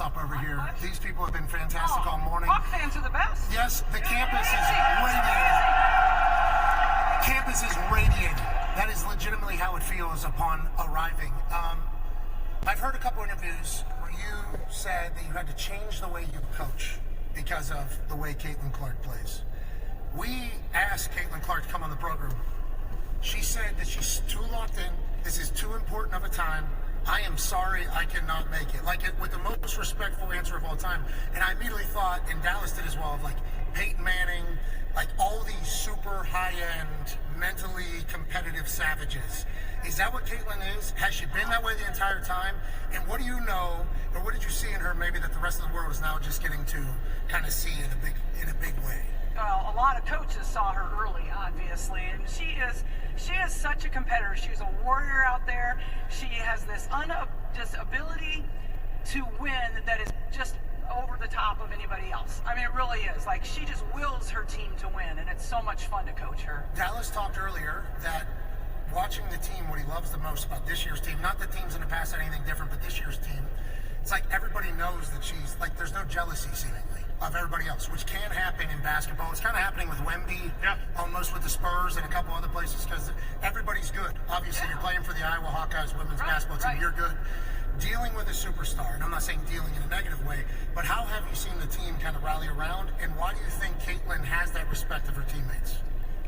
up over here. These people have been fantastic all morning. Hawk fans are the best. Yes, the campus is radiating. Campus is radiating. That is legitimately how it feels upon arriving. I've heard a couple interviews where you said that you had to change the way you coach because of the way Caitlin Clark plays. We asked Caitlin Clark to come on the program. She said that she's too locked in. This is too important of a time. I am sorry, I cannot make it. Like, with the most respectful answer of all time. And I immediately thought, and Dallas did as well, of like Peyton Manning, like all these super high-end, mentally competitive savages. Is that what Caitlin is? Has she been that way the entire time? And what do you know, or what did you see in her maybe that the rest of the world is now just getting to kind of see in a big way? Well, a lot of coaches saw her early, obviously, and she is such a competitor. She's a warrior out there. She has this just ability to win that is just over the top of anybody else. I mean, it really is. Like, she just wills her team to win, and it's so much fun to coach her. Dallas talked earlier that watching the team, what he loves the most about this year's team, not the teams in the past had anything different, but this year's team, it's like everybody knows that she's, like, there's no jealousy seemingly of everybody else, which can happen in basketball. It's kind of happening with Wemby, almost with the Spurs and a couple other places, because everybody's good. Obviously, you're playing for the Iowa Hawkeyes women's basketball team. You're good. Dealing with a superstar, and I'm not saying dealing in a negative way, but how have you seen the team kind of rally around, and why do you think Caitlin has that respect of her teammates?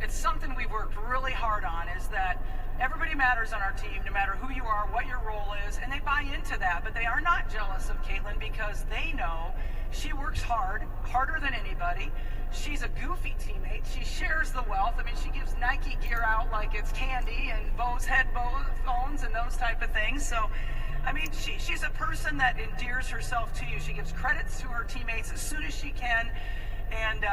It's something we've worked really hard on, is that everybody matters on our team, no matter who you are, what your role is, and they buy into that, but they are not jealous of Caitlin because they know she works hard, harder than anybody. She's a goofy teammate. She shares the wealth. I mean, she gives Nike gear out like it's candy and Bose headphones and those type of things. So, I mean, she's a person that endears herself to you. She gives credits to her teammates as soon as she can, and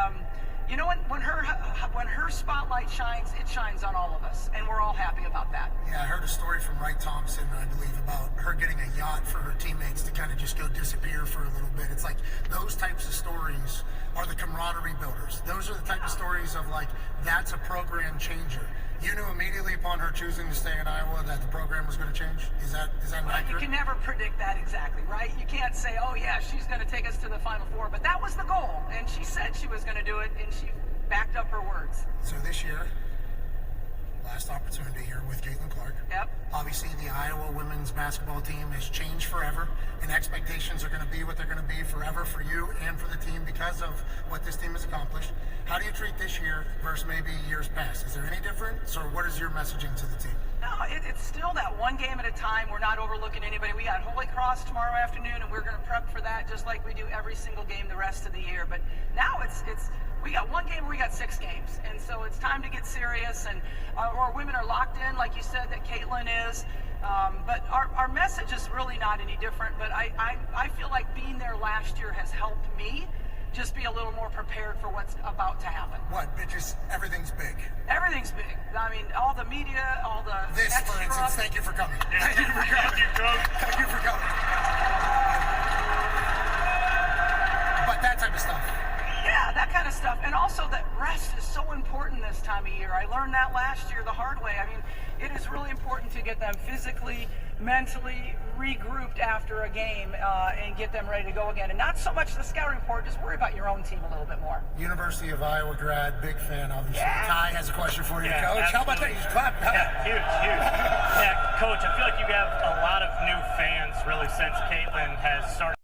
you know, when her spotlight shines, it shines on all of us, and we're all happy about that. Yeah, I heard a story from Wright Thompson, I believe, about her getting a yacht for her teammates to kind of just go disappear for a little bit. It's like those types of stories are the camaraderie builders. Those are the type of stories of, like, that's a program changer. You knew immediately upon her choosing to stay in Iowa that the program was going to change? Is that accurate? You can never predict that exactly, right? You can't say, oh yeah, she's going to take us to the Final Four, but that was the goal, and she said she was going to do it, and she backed up her words. So this year, last opportunity here with Caitlin Clark. Yep. Obviously, the Iowa women's basketball team has changed forever, and expectations are going to be what they're going to be forever for you and for the team because of what this team has accomplished. How do you treat this year versus maybe years past? Is there any difference, or what is your messaging to the team? No, it's still that one game at a time. We're not overlooking anybody. We got Holy Cross tomorrow afternoon, and we're going to prep for that just like we do every single game the rest of the year. But now we got one game where we got 6 games, and so it's time to get serious. And our women are locked in, like you said, that Caitlin is. But our message is really not any different. But I feel like being there last year has helped me just be a little more prepared for what's about to happen. What, bitches? Everything's big. Everything's big. I mean, all the media, all the this, extra. for instance, thank you for coming. Thank you for coming. Thank you for coming. But that type of stuff. Yeah, that kind of stuff. And also that rest is so important this time of year. I learned that last year the hard way. I mean, it is really important to get them physically, mentally regrouped after a game and get them ready to go again. And not so much the scouting report, just worry about your own team a little bit more. University of Iowa grad, big fan, obviously. Yeah. Ty has a question for you, Yeah, Coach. absolutely. How about that? You just clap. Yeah, huge. Yeah, Coach, I feel like you have a lot of new fans really since Caitlin has started